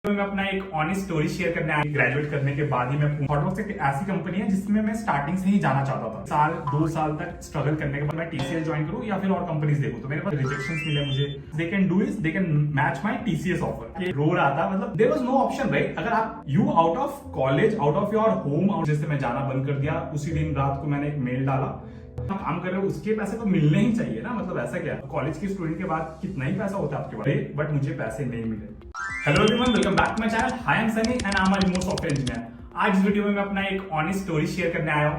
तो मैं अपना एक ऑनेस्ट स्टोरी शेयर करने आया। ग्रेजुएट करने के बाद ही मैं थॉटवर्क्स एक ऐसी कंपनी है जिसमें मैं स्टार्टिंग से ही जाना चाहता था। साल 2 साल तक स्ट्रगल करने के बाद मैं टीसीएस ज्वाइन करूं या फिर और कंपनीज देखूं, तो मेरे पास रिजेक्शंस मिले मुझे। They can do is they can match my TCS offer. ये रो रहा था, मतलब there was no option right. अगर आप you out of college, out of your home, जैसे मैं जाना बंद कर दिया, उसी दिन रात को मैंने एक मेल डाला, काम कर रहे हो उसके पैसे तो मिलने ही चाहिए ना। मतलब ऐसा क्या, कॉलेज के स्टूडेंट के बाद कितना ही पैसा होता है आपके पास, बट मुझे पैसे नहीं मिले। Hello everyone, welcome back to my channel. Hi, I am Sunny and I am a remote software engineer. आज इस वीडियो में मैं अपना एक ऑनेस्ट स्टोरी शेयर करने आया हूं।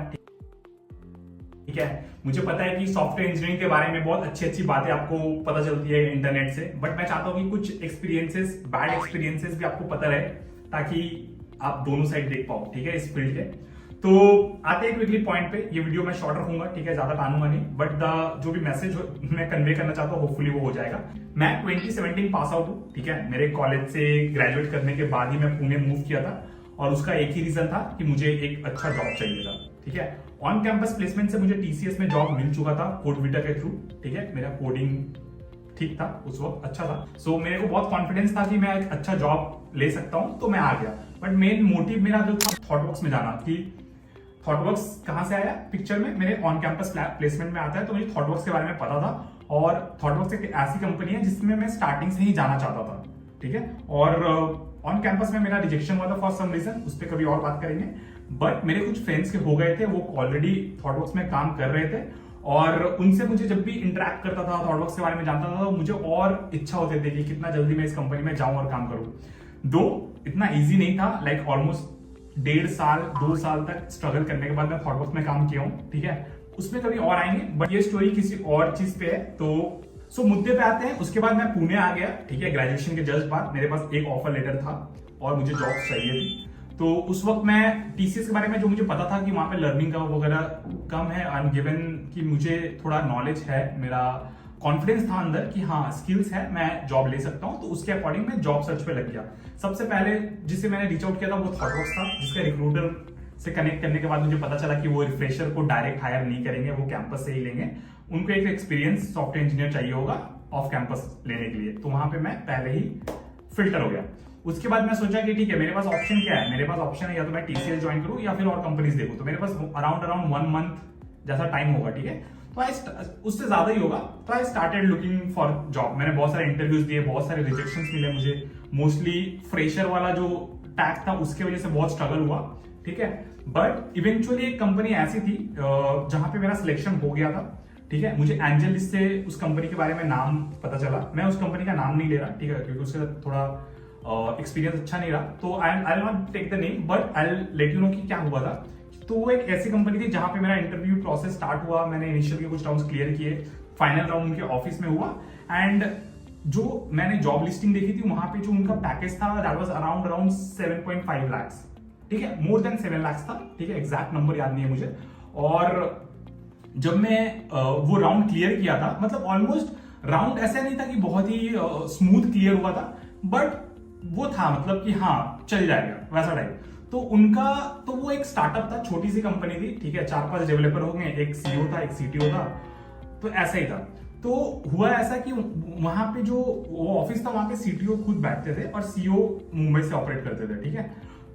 ठीक है, मुझे पता है कि सॉफ्टवेयर इंजीनियरिंग के बारे में बहुत अच्छी बातें आपको पता चलती है इंटरनेट से, बट मैं चाहता हूं कि कुछ एक्सपीरियंसेस, बैड एक्सपीरियंसेस भी आपको पता रहे, ताकि आप दोनों साइड देख पाओ। ठीक है, इस फील्ड के। तो आते हैं क्विकली पॉइंट पे। ये वीडियो मैं शॉर्ट रखूंगा, ठीक है, ज्यादा टानूंगा नहीं, बट जो भी मैसेज मैं कन्वे करना चाहता हूँ होपफुली वो हो जाएगा। मैं 2017 पास आउट हूँ, ठीक है। मेरे कॉलेज से ग्रेजुएट करने के बाद ही मैं पुणे मूव किया था, और उसका एक ही रीजन था कि मुझे एक अच्छा जॉब चाहिए था। ठीक है, ऑन कैंपस प्लेसमेंट से मुझे टीसीएस में जॉब मिल चुका था कोडविटा के थ्रू। ठीक है, मेरा कोडिंग ठीक था उस वक्त, अच्छा था। सो मेरे को बहुत कॉन्फिडेंस था कि मैं एक अच्छा जॉब ले सकता हूं, तो मैं आ गया। बट मेन मोटिव मेरा जो था थॉटवर्क्स में जाना, कि थॉटवर्क्स कहां से आया पिक्चर में, मेरे ऑन कैंपस प्लेसमेंट में आता है, तो मुझे थॉटवर्क्स के बारे में पता था। और थॉटवर्क्स एक ऐसी कंपनी है जिसमें मैं स्टार्टिंग से ही जाना चाहता था। ठीक है, और ऑन कैंपस में मेरा रिजेक्शन हुआ था फॉर सम रीजन, उस पर कभी और बात करेंगे। बट मेरे कुछ फ्रेंड्स के हो गए थे, वो ऑलरेडी थॉटवर्क्स में काम कर रहे थे, और उनसे मुझे जब भी इंटरेक्ट करता था, थॉटवर्क्स के बारे में जानता था, तो मुझे और इच्छा होती थी कि कितना जल्दी मैं इस कंपनी में जाऊं और काम करूं। दो इतना ईजी नहीं था, लाइक ऑलमोस्ट 1.5 साल 2 साल तक स्ट्रगल करने के बाद मैं थॉटवर्क्स में काम किया हूं। ठीक है, उसमें कभी और आएंगे, बट ये स्टोरी किसी और चीज पे है। तो मुद्दे पे आते हैं। उसके बाद मैं पुणे आ गया। ठीक है, ग्रेजुएशन के जस्ट बाद मेरे पास एक ऑफर लेटर था और मुझे जॉब चाहिए थी। तो उस वक्त मैं टीसीएस के बारे में जो मुझे पता था कि वहां पे लर्निंग का वगैरह कम है, एंड गिवन कि मुझे थोड़ा नॉलेज है, मेरा कॉन्फिडेंस था अंदर कि हाँ स्किल्स है, मैं जॉब ले सकता हूं, तो उसके अकॉर्डिंग मैं जॉब सर्च पे लग गया। सबसे पहले जिसे मैंने रीच आउट किया था वो थॉटवर्क्स था, जिसका रिक्रूटर से कनेक्ट करने के बाद मुझे पता चला कि वो फ्रेशर को डायरेक्ट हायर नहीं करेंगे, वो कैंपस से ही लेंगे। उनको एक एक्सपीरियंस सॉफ्टवेयर इंजीनियर चाहिए होगा ऑफ कैंपस लेने के लिए, तो वहां पे मैं पहले ही फिल्टर हो गया। उसके बाद मैं सोचा कि ठीक है, मेरे पास ऑप्शन क्या है, मेरे पास ऑप्शन है या तो मैं टीसीएस ज्वाइन करूं या फिर और कंपनीज देखूं। तो मेरे पास अराउंड 1 मंथ जैसा टाइम होगा। ठीक है, तो उससे ज्यादा ही होगा। तो I started looking for job. मैंने बहुत सारे इंटरव्यूज दिए, बहुत सारे रिजेक्शंस मिले मुझे। मोस्टली फ्रेशर वाला जो टैग था उसके वजह से बहुत स्ट्रगल हुआ। ठीक है, बट इवेंचुअली एक कंपनी ऐसी थी जहां पे मेरा सिलेक्शन हो गया था। ठीक है, मुझे एंजलिस से उस कंपनी के बारे में नाम पता चला। मैं उस कंपनी का नाम नहीं ले रहा, ठीक है, क्योंकि उससे थोड़ा एक्सपीरियंस अच्छा नहीं रहा। तो I not take the name, but I let you know कि क्या हुआ था। तो वो एक ऐसी कंपनी थी जहां पे मेरा इंटरव्यू प्रोसेस स्टार्ट हुआ। मैंने इनिशियल के कुछ राउंड्स क्लियर किए, फाइनल राउंड उनके ऑफिस में हुआ, एंड जो मैंने जॉब लिस्टिंग देखी थी वहां पे जो उनका पैकेज था दैट वाज अराउंड 7.5 लाख। ठीक है, मोर देन 7 लाख था। ठीक है, एग्जैक्ट नंबर याद नहीं है मुझे। और जब मैं वो राउंड क्लियर किया था, मतलब ऑलमोस्ट राउंड ऐसा नहीं था कि बहुत ही स्मूथ क्लियर हुआ था, बट वो था मतलब कि हाँ चल जाएगा वैसा टाइप। तो वो एक स्टार्टअप था, छोटी सी कंपनी थी। ठीक है, 4-5 डेवलपर होंगे, एक सीईओ था, एक सीटीओ था, तो ऐसा ही था। तो हुआ ऐसा कि वहां पे जो वो ऑफिस था वहां पे सीटीओ खुद बैठते थे और सीईओ मुंबई से ऑपरेट करते थे। ठीक है,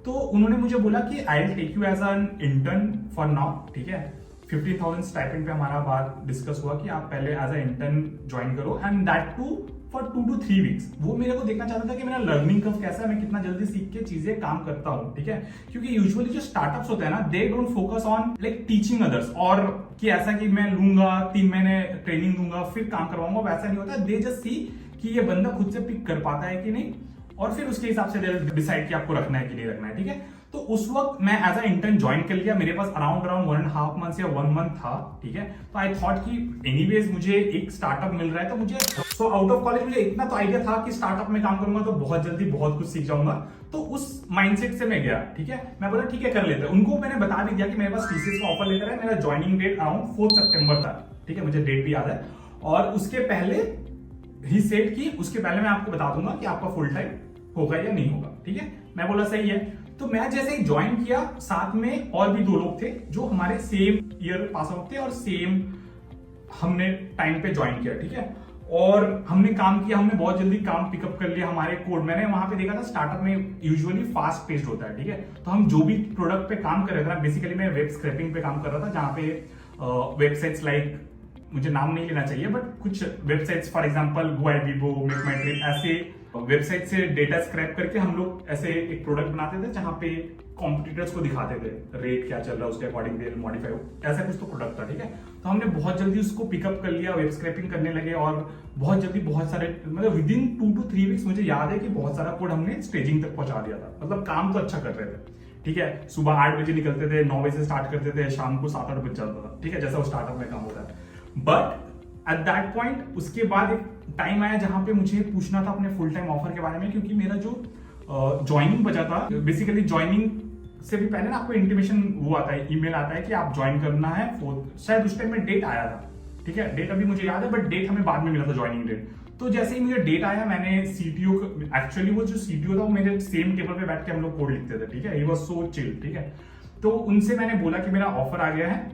तो उन्होंने मुझे बोला कि I will take you as an intern for now. ठीक है, 15,000 स्टाइपेंड पे हमारा बात डिस्कस हुआ कि आप पहले एज ए इंटर्न ज्वाइन करो, and that to for 2 to 3 weeks. वो मेरे को देखना चाहता था कि मेरा लर्निंग कर्व कैसा है, मैं कितना जल्दी सीख के चीजें काम करता हूँ। ठीक है, क्योंकि यूजुअली जो स्टार्टअप्स होते हैं ना, they don't focus on like teaching others, और कि ऐसा कि मैं लूंगा 3 महीने ट्रेनिंग दूंगा फिर काम करवाऊंगा, वैसा नहीं होता। दे जस्ट सी कि ये बंदा खुद से पिक कर पाता है कि नहीं, और फिर उसके हिसाब से डिसाइड कि आपको रखना है कि नहीं रखना है। ठीक है, तो उस वक्त मैं एज अ इंटर्न ज्वाइन कर लिया। मेरे पास अराउंड 1.5 मंथ या 1 मंथ था। ठीक है, तो आई थॉट कि एनीवेज मुझे एक स्टार्टअप मिल रहा है, तो मुझे आउट ऑफ कॉलेज मुझे इतना तो आइडिया था कि स्टार्टअप में काम करूंगा तो बहुत जल्दी बहुत कुछ सीख जाऊंगा। तो उस माइंडसेट से मैं गया। ठीक है, मैं बोला ठीक है कर लेते हैं। उनको मैंने बता भी दिया कि मेरे पास टीसीएस का ऑफर लेटर है, मेरा ज्वाइनिंग डेट अराउंड 4 सितंबर था। ठीक है, मुझे डेट भी याद है। और उसके पहले ही सेट की, उसके पहले मैं आपको बता दूंगा कि आपका फुल टाइम होगा या नहीं होगा। ठीक है, मैं बोला सही है। तो मैं जैसे ही ज्वाइन किया, साथ में और भी 2 लोग थे जो हमारे सेम ईयर पास आउट थे और सेम हमने टाइम पे ज्वाइन किया। ठीक है, और हमने काम किया, हमने बहुत जल्दी काम पिकअप कर लिया। हमारे कोड मैंने वहां पे देखा था, स्टार्टअप में यूजुअली फास्ट पेस्ड होता है, ठीक है। तो हम जो भी प्रोडक्ट पे काम कर रहे थे ना, बेसिकली मैं वेब स्क्रैपिंग पे काम कर रहा था, जहाँ पे वेबसाइट्स लाइक, मुझे नाम नहीं लेना चाहिए बट कुछ websites for example Goibibo, make my trip, ऐसे वेबसाइट से डेटा स्क्रैप करके हम लोग ऐसे एक प्रोडक्ट बनाते थे जहां पे कॉम्पिटिटर्स को दिखाते थे रेट क्या चल रहा है, उसके अकॉर्डिंग दे मॉडिफाई, ऐसा कुछ तो प्रोडक्ट था, ठीक है। तो हमने बहुत जल्दी उसको पिकअप कर लिया, वेब स्क्रैपिंग करने लगे और बहुत जल्दी बहुत सारे, मतलब विद इन 2 to 3 वीक्स मुझे याद है कि बहुत सारा कोड हमने स्टेजिंग तक पहुंचा दिया था। मतलब काम तो अच्छा कर रहे थे, ठीक है। सुबह 8 बजे निकलते थे, 9 बजे से स्टार्ट करते थे, शाम को 7-8 बज जाता था, ठीक है, जैसा वो स्टार्टअप में काम होता है। बट एट दैट पॉइंट उसके बाद एक टाइम आया जहां पे मुझे पूछना था अपने फुल टाइम ऑफर के बारे में, क्योंकि मेरा जो ज्वाइनिंग बचा था, बेसिकली ज्वाइनिंग से भी पहले ना आपको इंटीमेशन वो आता है, ईमेल आता है कि आप ज्वाइन करना है, शायद उस टाइम में डेट आया था, ठीक है। डेट अभी मुझे याद है बट डेट हमें बाद में मिला था, ज्वाइनिंग डेट। तो जैसे ही मुझे डेट आया, मैंने सीटीओ, एक्चुअली वो जो सीटीओ था वो मेरे सेम टेबल पे बैठ के हम लोग कोड लिखते थे, ठीक है। ही वाज सो चिल, ठीक है। तो उनसे मैंने बोला कि मेरा ऑफर आ गया है,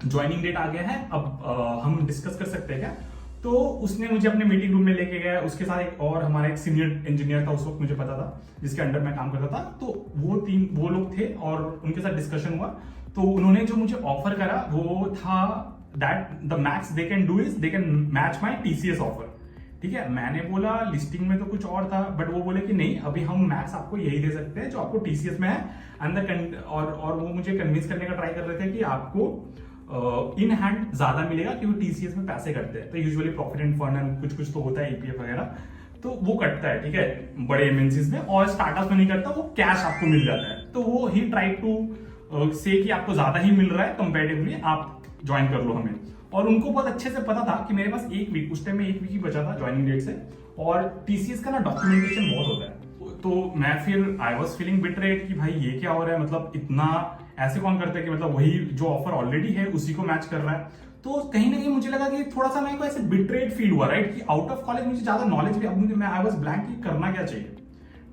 ज्वाइनिंग डेट आ गया है, अब हम डिस्कस कर सकते हैं क्या। तो उसने मुझे अपने मीटिंग रूम में लेके गया, उसके साथ एक और हमारा एक सीनियर इंजीनियर था, उस वक्त मुझे पता था, जिसके अंडर मैं काम करता था। तो वो लोग थे और उनके साथ डिस्कशन हुआ। तो उन्होंने जो मुझे ऑफर करा वो था that the max they can do is they can match my TCS offer, ठीक है। मैंने बोला लिस्टिंग में तो कुछ और था, बट वो बोले कि नहीं, अभी हम मैक्स आपको यही दे सकते हैं जो आपको टीसीएस में है। एंड और वो मुझे कन्विंस करने का ट्राई कर रहे थे कि आपको इन हैंड ज्यादा मिलेगा, क्योंकि टीसीएस में पैसे कटते हैं, तो यूजुअली प्रॉफिट एंड फंड कुछ कुछ तो होता है, ईपीएफ वगैरह, तो वो कटता है, ठीक है, बड़े एमएनसीज में। और स्टार्टअप में नहीं करता, वो कैश आपको मिल जाता है। तो वो ही ट्राई टू से कि आपको ज्यादा ही मिल रहा है कंपैरेटिवली, आप ज्वाइन कर लो हमें। और उनको बहुत अच्छे से पता था कि मेरे पास 1 वीक, उस टाइम में 1 वीक ही बचा था ज्वाइनिंग डेट से, और टीसीएस का ना डॉक्यूमेंटेशन बहुत होता है। तो मैं फिर आई वॉज फीलिंग बिटरेट कि भाई ये क्या हो रहा है, मतलब इतना ऐसे कौन करता है कि मतलब वही जो ऑफर ऑलरेडी है उसी को मैच कर रहा है। तो कहीं ना कहीं मुझे लगा कि थोड़ा सा मेरे को ऐसे बिटरेट फील हुआ, राइट, कि आउट ऑफ कॉलेज मुझे ज्यादा नॉलेज भी, अब मुझे मैं आई वॉज ब्लैंक कि करना क्या चाहिए,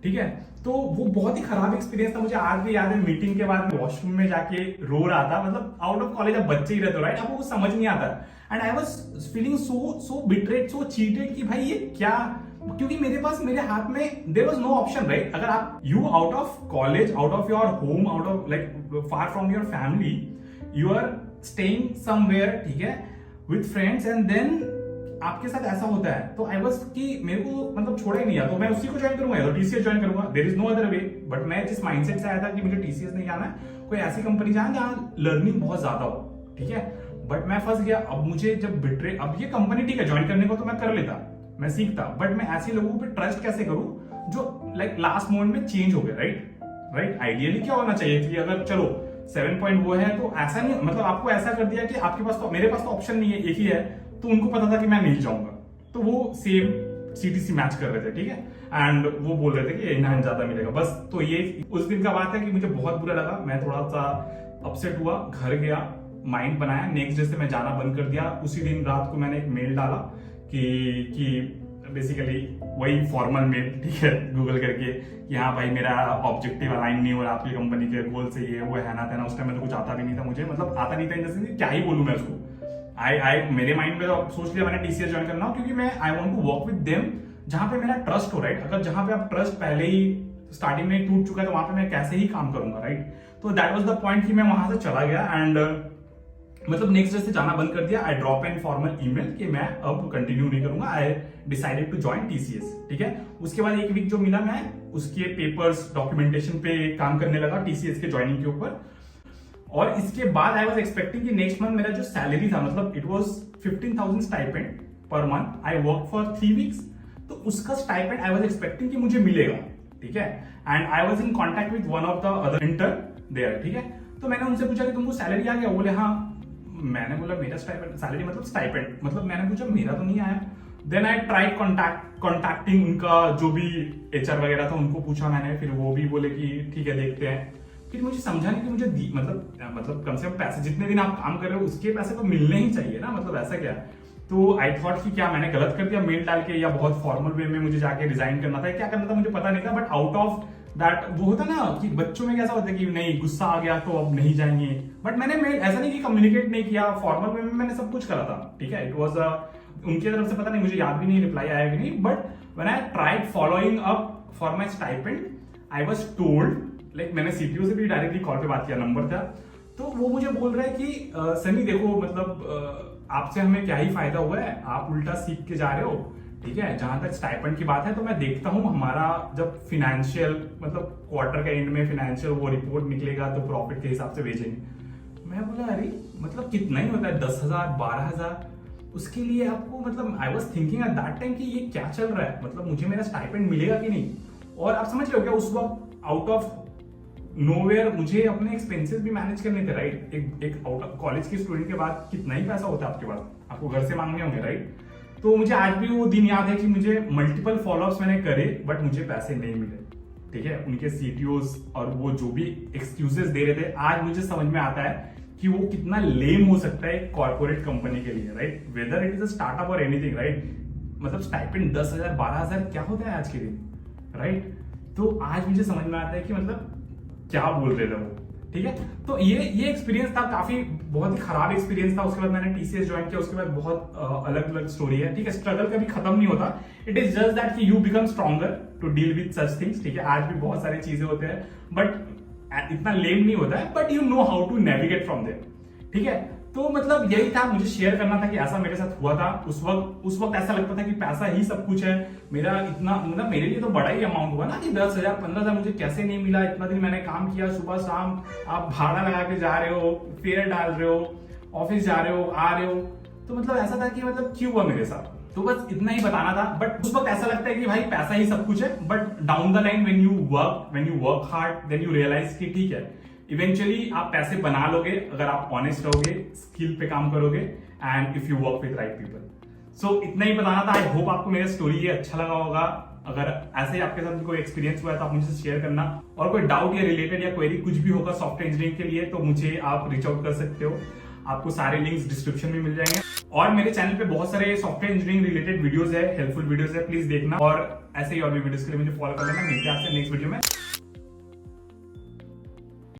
ठीक है। तो वो बहुत ही खराब एक्सपीरियंस था। मुझे आज भी याद है, मीटिंग के बाद वॉशरूम में जाके रो रहा था। मतलब आउट ऑफ कॉलेज अब बच्चे ही रहते हो, राइट, आपको कुछ समझ नहीं आता। And I was feeling so betrayed, so cheated कि भाई ये क्या, क्योंकि मेरे हाथ में there was no option, right. अगर आप you out of college, out of your home, out of like far from your family, you are staying somewhere, ठीक है, विद फ्रेंड्स, एंड देन आपके साथ ऐसा होता है। तो आई वाज कि मेरे को मतलब छोड़ा ही नहीं है, तो मैं उसी को ज्वाइन करूंगा, तो टीसीएस ज्वाइन करूंगा, there is no other way. But मैं जिस माइंडसेट से आया था कि मुझे टीसीएस नहीं जाना है, कोई ऐसी कंपनी जाना जहां लर्निंग बहुत ज्यादा हो, ठीक है। बट मैं फंस गया। अब मुझे जब बिट्रे, अब ये कंपनी ठीक है, ज्वाइन करने को तो मैं कर लेता, मैं सीखता, बट मैं ऐसे लोगों पे ट्रस्ट कैसे करूं जो लाइक लास्ट मोमेंट में चेंज हो गए, राइट। आइडियली क्या होना चाहिए कि अगर चलो 7 पॉइंट वो है, तो ऐसा नहीं, मतलब आपको ऐसा कर दिया कि आपके पास तो, मेरे पास तो ऑप्शन नहीं है, एक ही है, तो उनको पता था कि मैं नहीं जाऊंगा, तो वो सेम सीटीसी मैच कर रहे थे, ठीक है। एंड वो बोल रहे थे कि इन हैंड ज्यादा मिलेगा, बस। तो ये उस दिन का बात है कि मुझे बहुत बुरा लगा, मैं थोड़ा सा अपसेट हुआ, घर गया, माइंड बनाया, नेक्स्ट डे से मैं जाना बंद कर दिया। उसी दिन रात को मैंने एक मेल डाला कि बेसिकली वही फॉर्मल मेल, ठीक है, गूगल करके कि हाँ भाई मेरा ऑब्जेक्टिव अलाइन नहीं हो रहा आपकी कंपनी के गोल से, ये वो है ना। उस टाइम में तो कुछ आता भी नहीं था मुझे, मतलब आता नहीं था इन द सेंस क्या ही बोलूं मैं उसको। मेरे माइंड में तो सोच लिया मैंने टीसीएस ज्वाइन करना, क्योंकि मैं I want to work with them जहां पे मेरा ट्रस्ट हो, राइट। अगर जहां पे आप ट्रस्ट पहले ही स्टार्टिंग में टूट चुका है, तो वहां पे मैं कैसे ही काम करूंगा, राइट। तो दैट वाज द पॉइंट कि मैं वहां से चला गया, एंड मतलब नेक्स्ट डे से जाना बंद कर दिया। I drop an formal email कि मैं अब कंटिन्यू नहीं करूंगा, I decided to join TCS, ठीक है। उसके बाद 1 वीक जो मिला, मैं उसके पेपर्स, डॉक्यूमेंटेशन पे काम करने लगा टीसीएस के ज्वाइनिंग के ऊपर। और इसके बाद आई वाज एक्सपेक्टिंग कि नेक्स्ट मंथ मेरा जो सैलरी था, मतलब it was 15,000 stipend per month, I work for 3 weeks, तो उसका स्टाइपेंड आई वाज एक्सपेक्टिंग कि मुझे मिलेगा, ठीक है। And I was in contact with one of the other intern there, ठीक है। तो मैंने उनसे पूछा कि तुमको सैलरी आ गया, बोले हाँ। मैंने बोला मेरा स्टाइपेंड, सैलरी मतलब स्टाइपेंड, मतलब मैंने पूछा मेरा तो नहीं आया। देन आई ट्राई कॉन्टैक्टिंग उनका जो भी एचआर वगैरह था, उनको पूछा मैंने, फिर वो भी बोले कि ठीक है देखते हैं। फिर मुझे समझा नहीं कि मुझे मतलब कम से कम पैसे, जितने दिन आप काम कर रहे हो उसके पैसे तो मिलने ही चाहिए ना, मतलब ऐसा क्या। तो आई थॉट कि क्या मैंने गलत कर दिया मेल डाल के, या बहुत फॉर्मल वे में मुझे जाके रिजाइन करना था, क्या करना था मुझे पता नहीं था। बट आउट ऑफ दैट वो होता ना कि बच्चों में कैसा होता है कि नहीं, गुस्सा आ गया तो अब नहीं जाएंगे। बट मैंने ऐसा नहीं कि कम्युनिकेट नहीं किया, फॉर्मल वे में मैंने सब कुछ करा था, ठीक है। इट वॉज उनकी तरफ से पता नहीं, मुझे याद भी नहीं रिप्लाई आया कि नहीं, but when I tried following up for my stipend I was told, like मैंने सीटीओ से भी डायरेक्टली कॉल पे बात किया, नंबर था, तो वो मुझे बोल रहा है कि सनी देखो मतलब आपसे हमें क्या ही फायदा हुआ है, आप उल्टा सीख के जा रहे हो, ठीक है। जहां तक स्टाइपेंड की बात है तो मैं देखता हूँ हमारा जब फिनेंशियल मतलब क्वार्टर के एंड में फिनेंशियल वो रिपोर्ट निकलेगा तो प्रॉफिट के हिसाब से भेजेंगे। मैं बोला अरे मतलब कितना ही होता है, 10,000 12,000, उसके लिए आपको मतलब I was thinking at that time कि ये क्या चल रहा है, मतलब मुझे मेरा स्टाइपेंड मिलेगा कि नहीं। और आप समझ रहे हो क्या, उस वक्त आउट ऑफ नोवेयर मुझे अपने एक्सपेंसेस भी मैनेज करने थे, राइट। एक आउट ऑफ कॉलेज के स्टूडेंट के बाद कितना ही पैसा होता है आपके पास, आपको घर से मांगने होंगे, राइट। तो मुझे आज भी वो दिन याद है कि मुझे मल्टीपल फॉलोअप्स मैंने करे बट मुझे पैसे नहीं मिले, ठीक है। उनके सीटीओस और वो जो भी एक्सक्यूजेस दे रहे थे, आज मुझे समझ में आता है कि वो कितना लेम हो सकता है कॉर्पोरेट कंपनी के लिए, right. Whether it is a startup और एनीथिंग, राइट। मतलब स्टाइपेंड 10,000 12,000 क्या होता है आज के दिन, राइट। तो आज मुझे समझ में आता है कि मतलब क्या बोल रहे थे वो, ठीक है। तो ये एक्सपीरियंस था, काफी बहुत ही खराब एक्सपीरियंस था। उसके बाद मैंने टीसीएस ज्वाइन किया, उसके बाद बहुत अलग अलग स्टोरी है, ठीक है। स्ट्रगल कभी खत्म नहीं होता, इट इज जस्ट दैट कि you become stronger to deal with such things, ठीक है। आज भी बहुत सारी चीजें होते हैं बट इतना लेम नहीं होता है, but you know how to navigate from there, ठीक है। तो मतलब यही था, मुझे शेयर करना था कि ऐसा मेरे साथ हुआ था। उस वक्त ऐसा लगता था कि पैसा ही सब कुछ है मेरा, इतना मतलब मेरे लिए तो बड़ा ही अमाउंट हुआ ना कि 10,000 15,000 मुझे कैसे नहीं मिला। इतना दिन मैंने काम किया, सुबह शाम आप भाड़ा लगा के जा रहे हो, फेयर डाल रहे हो, ऑफिस जा रहे हो, आ रहे हो, तो मतलब ऐसा था कि मतलब क्यों हुआ मेरे साथ। तो बस इतना ही बताना था। बट उस वक्त ऐसा लगता है कि भाई पैसा ही सब कुछ है, but down the line when you work hard then you realise कि ठीक है, इवेंचुअली आप पैसे बना लोगे अगर आप ऑनेस्ट रहोगे, स्किल पे काम करोगे and if you work with right people. So इतना ही बताना था। आई होप आपको मेरा स्टोरी ये अच्छा लगा होगा। अगर ऐसे ही आपके साथ कोई एक्सपीरियंस हुआ है तो आप मुझसे शेयर करना, और कोई डाउट या रिलेटेड या क्वेरी कुछ भी होगा सॉफ्टवेयर इंजीनियरिंग के लिए तो मुझे आप रीच आउट कर सकते हो। आपको सारे लिंक्स डिस्क्रिप्शन में मिल जाएंगे, और मेरे चैनल पे बहुत सारे सॉफ्टवेयर इंजीनियरिंग रिलेटेड वीडियोस है, हेल्पफुल वीडियोस है, प्लीज देखना। और ऐसे ही और भी वीडियोस के लिए मुझे फॉलो कर लेना। मिलते हैं आपसे नेक्स्ट वीडियो में।